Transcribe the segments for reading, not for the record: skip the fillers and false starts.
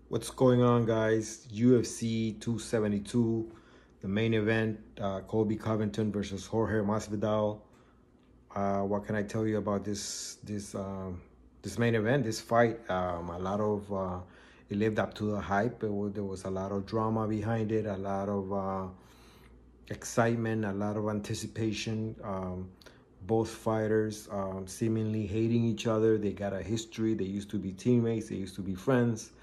What's going on, guys? UFC 272, the main event, Colby Covington versus Jorge Masvidal. What can I tell you about this main event, this fight? It lived up to the hype. There was a lot of drama behind it, a lot of excitement, a lot of anticipation. Both fighters seemingly hating each other. They got a history. They used to be teammates. They used to be friends.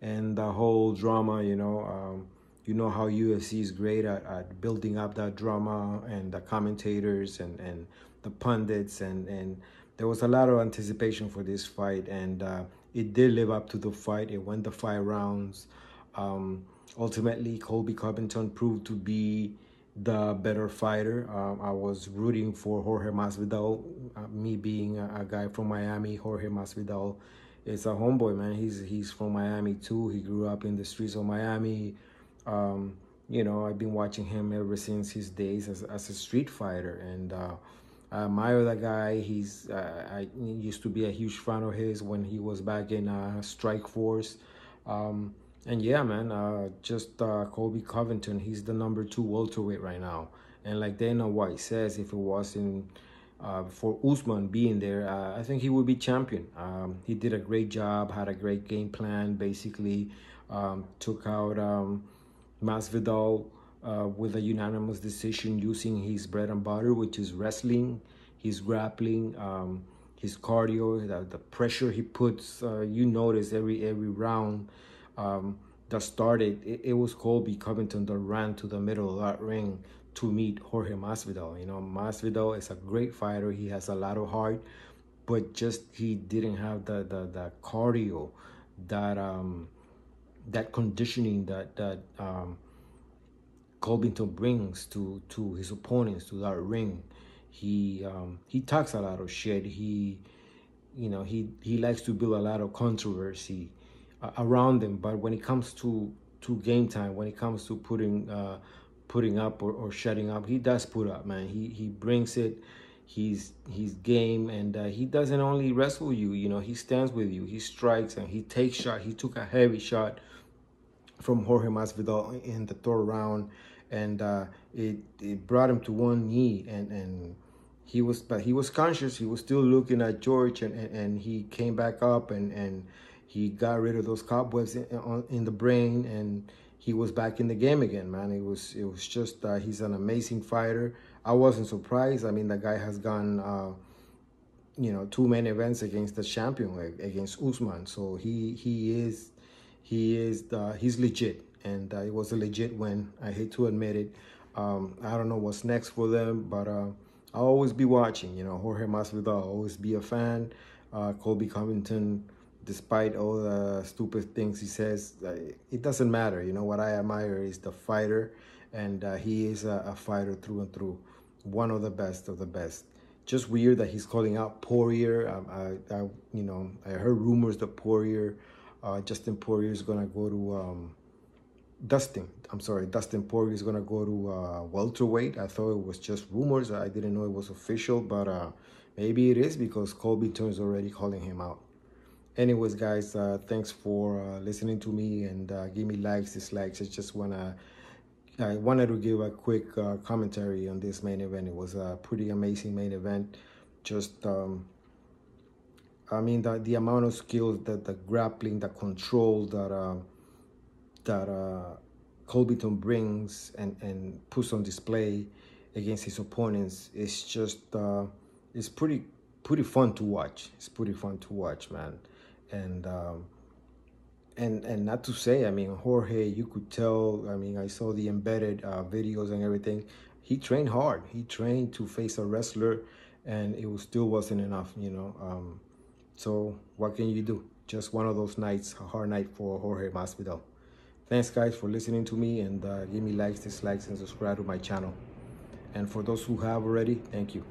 And the whole drama, you know how UFC is great at building up that drama, and the commentators and the pundits, and there was a lot of anticipation for this fight, and it did live up to the fight. It went the 5 rounds. Ultimately, Colby Covington proved to be the better fighter. I was rooting for Jorge Masvidal. Me being a guy from Miami, Jorge Masvidal is a homeboy, man. He's from Miami too. He grew up in the streets of Miami. I've been watching him ever since his days as a street fighter, and I admire that guy. I used to be a huge fan of his when he was back in Strike Force. And yeah, man, Colby Covington, he's the #2 welterweight right now. And like Dana White says, if it wasn't for Usman being there, I think he would be champion. He did a great job, had a great game plan, basically took out Masvidal with a unanimous decision using his bread and butter, which is wrestling, his grappling, his cardio, the pressure he puts. You notice every round that started, it was Colby Covington that ran to the middle of that ring to meet Jorge Masvidal. Masvidal is a great fighter. He has a lot of heart, but just he didn't have the cardio, that conditioning that Covington brings to his opponents, to that ring. He talks a lot of shit. He likes to build a lot of controversy around him, but when it comes to game time, when it comes to putting up or shutting up, he does put up, man. He brings it. He's game, and he doesn't only wrestle you. He stands with you. He strikes and he takes shot. He took a heavy shot from Jorge Masvidal in the 3rd round, and it brought him to one knee, and he was conscious. He was still looking at George, and he came back up, and he got rid of those cobwebs in the brain, and he was back in the game again, man. It was just he's an amazing fighter. I wasn't surprised. I mean, the guy has gone 2 main events against the champion, against Usman. So he's legit, and it was a legit win. I hate to admit it. I don't know what's next for them, but I'll always be watching. Jorge Masvidal, I'll always be a fan. Colby Covington, despite all the stupid things he says, it doesn't matter. What I admire is the fighter, and he is a fighter through and through. One of the best of the best. Just weird that he's calling out Poirier. I heard rumors that Dustin Poirier is gonna go to Dustin Poirier is gonna go to welterweight. I thought it was just rumors. I didn't know it was official, but maybe it is, because Colby is already calling him out. Anyways, guys, thanks for listening to me, and give me likes, dislikes. I wanted to give a quick commentary on this main event. It was a pretty amazing main event. Just the amount of skills, the grappling, the control that Covington brings and puts on display against his opponents is just it's pretty fun to watch. It's pretty fun to watch, man. And not to say, Jorge, you could tell. I saw the embedded videos and everything. He trained hard. He trained to face a wrestler, and it still wasn't enough. So what can you do? Just one of those nights, a hard night for Jorge Masvidal. Thanks, guys, for listening to me, and give me likes, dislikes, and subscribe to my channel. And for those who have already, thank you.